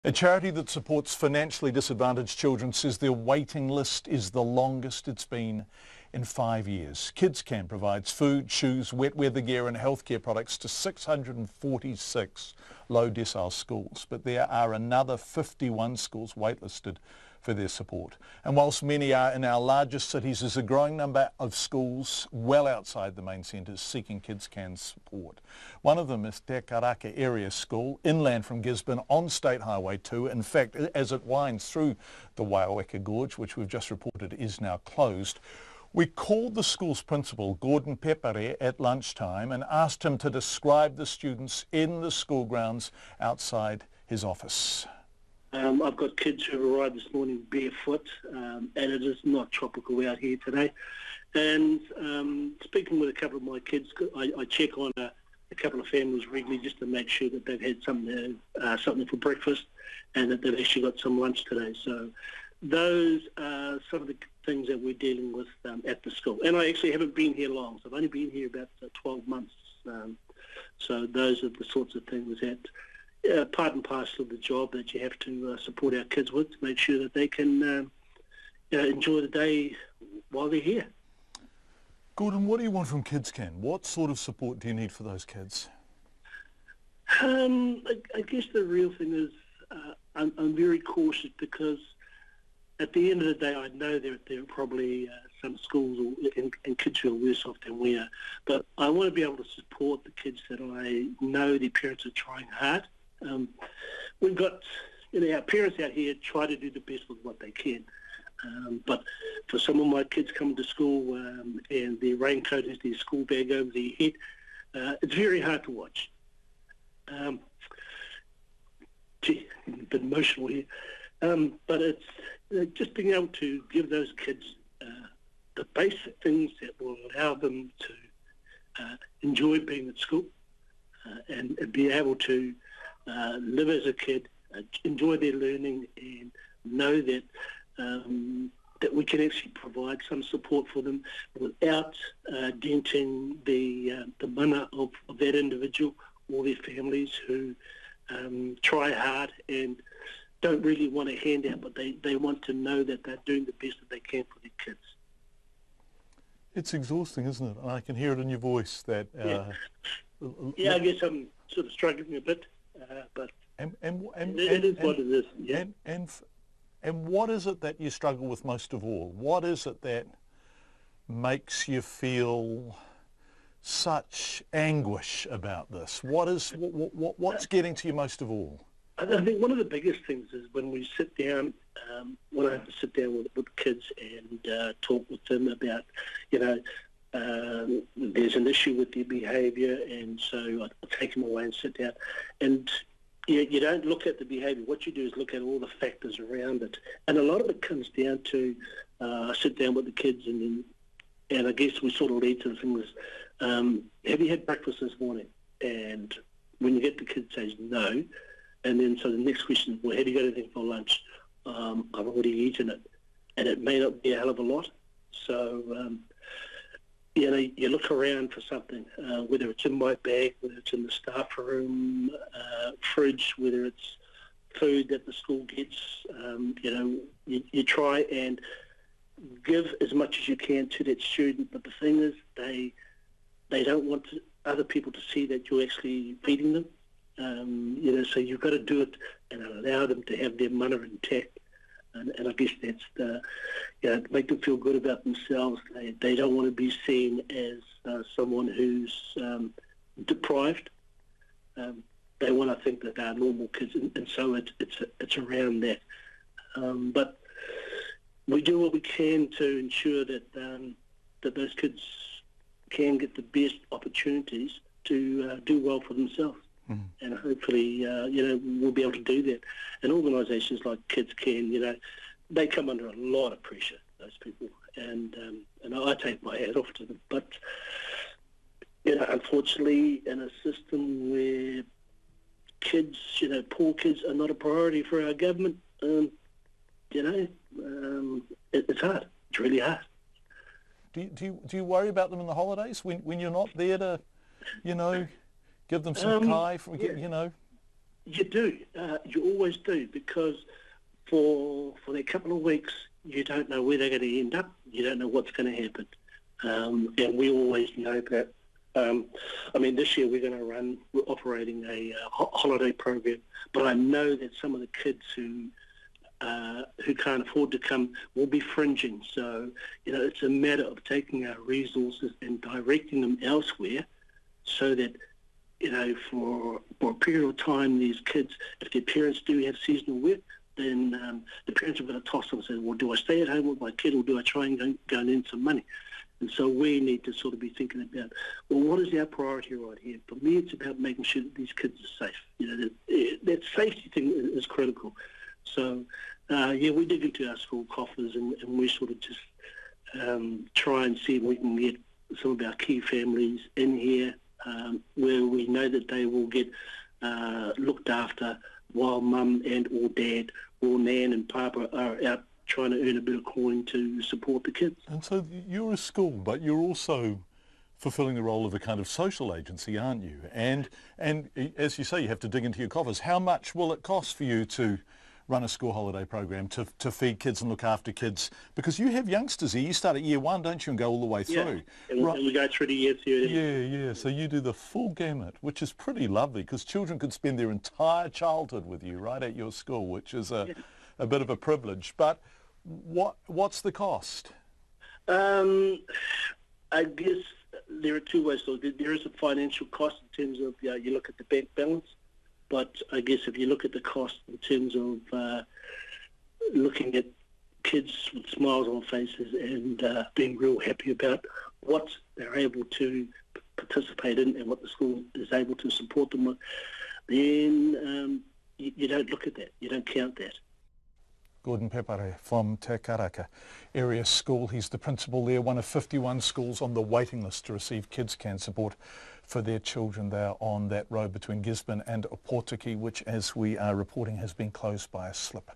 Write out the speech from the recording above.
A charity that supports financially disadvantaged children says their waiting list is the longest it's been in 5 years. KidsCan provides food, shoes, wet weather gear and healthcare products to 646 low decile schools, but there are another 51 schools waitlisted for their support. And whilst many are in our largest cities, there's a growing number of schools well outside the main centres seeking KidsCan's support. One of them is Te Karaka Area School, inland from Gisborne on State Highway 2. In fact, as it winds through the Waiaweka Gorge, which we've just reported is now closed, we called the school's principal, Gordon Pepere, at lunchtime and asked him to describe the students in the school grounds outside his office. I've got kids who arrived this morning barefoot, and it is not tropical out here today. And speaking with a couple of my kids, I check on a couple of families regularly just to make sure that they've had something for breakfast and that they've actually got some lunch today. So those are some of the things that we're dealing with at the school. And I actually haven't been here long, so I've only been here about 12 months. So those are the sorts of things that part and parcel of the job that you have to support our kids with to make sure that they can enjoy the day while they're here. Gordon, what do you want from KidsCan? What sort of support do you need for those kids? I guess the real thing is I'm very cautious because at the end of the day I know there are probably some schools and kids who are worse off than we are, but I want to be able to support the kids that I know their parents are trying hard. We've got, our parents out here try to do the best with what they can. But for some of my kids coming to school and their raincoat is their school bag over their head, it's very hard to watch. Gee, I'm a bit emotional here. But it's just being able to give those kids the basic things that will allow them to enjoy being at school and be able to live as a kid, enjoy their learning, and know that that we can actually provide some support for them without denting the mana of that individual or their families who try hard and don't really want a handout, but they want to know that they're doing the best that they can for their kids. It's exhausting, isn't it? And I can hear it in your voice that... yeah, I guess I'm sort of struggling a bit. But it is what it is. Yeah. And what is it that you struggle with most of all? What is it that makes you feel such anguish about this? What's getting to you most of all? I think one of the biggest things is when we sit down, when I have to sit down with kids and talk with them about, there's an issue with their behaviour, and so I take them away and sit down. And you don't look at the behaviour. What you do is look at all the factors around it. And a lot of it comes down to I sit down with the kids and I guess we sort of lead to the things. Have you had breakfast this morning? And when you get the kids says no, and then so the next question is, well, have you got anything for lunch? I've already eaten it. And it may not be a hell of a lot. So... you look around for something, whether it's in my bag, whether it's in the staff room, fridge, whether it's food that the school gets. You try and give as much as you can to that student, but the thing is they don't want other people to see that you're actually feeding them. So you've got to do it and allow them to have their mana intact. And I guess that's make them feel good about themselves. They don't want to be seen as someone who's deprived. They want to think that they're normal kids, and so it's around that. But we do what we can to ensure that that those kids can get the best opportunities to do well for themselves. And hopefully, we'll be able to do that. And organisations like KidsCan, they come under a lot of pressure, those people, and I take my hat off to them. But, unfortunately, in a system where kids, poor kids are not a priority for our government, it's hard. It's really hard. Do you worry about them in the holidays when you're not there to, give them some kai, You do. You always do, because for that couple of weeks, you don't know where they're going to end up. You don't know what's going to happen. And we always know that. This year we're operating a holiday program, but I know that some of the kids who can't afford to come will be fringing. So, it's a matter of taking our resources and directing them elsewhere so that, for a period of time, these kids, if their parents do have seasonal work, then the parents are going to toss them and say, well, do I stay at home with my kid or do I try and go and earn some money? And so we need to sort of be thinking about, well, what is our priority right here? For me, it's about making sure that these kids are safe. That safety thing is critical. So, we dig into our school coffers and we sort of just try and see if we can get some of our key families in here where we know that they will get looked after while mum and or dad or nan and papa are out trying to earn a bit of coin to support the kids. And so you're a school, but you're also fulfilling the role of a kind of social agency, aren't you? And as you say, you have to dig into your coffers. How much will it cost for you to run a school holiday program, to feed kids and look after kids? Because you have youngsters here. You start at year 1, don't you, and go all the way through. And we go through the year 2. Yeah. So you do the full gamut, which is pretty lovely, because children could spend their entire childhood with you right at your school, which is a bit of a privilege. But what's the cost? I guess there are two ways. So there is a financial cost in terms of you look at the bank balance, but I guess if you look at the cost in terms of looking at kids with smiles on faces and being real happy about what they're able to participate in and what the school is able to support them with, then you don't look at that. You don't count that. Gordon Pepere from Te Karaka Area School. He's the principal there, one of 51 schools on the waiting list to receive KidsCan support for their children. They are on that road between Gisborne and Opotiki, which, as we are reporting, has been closed by a slip.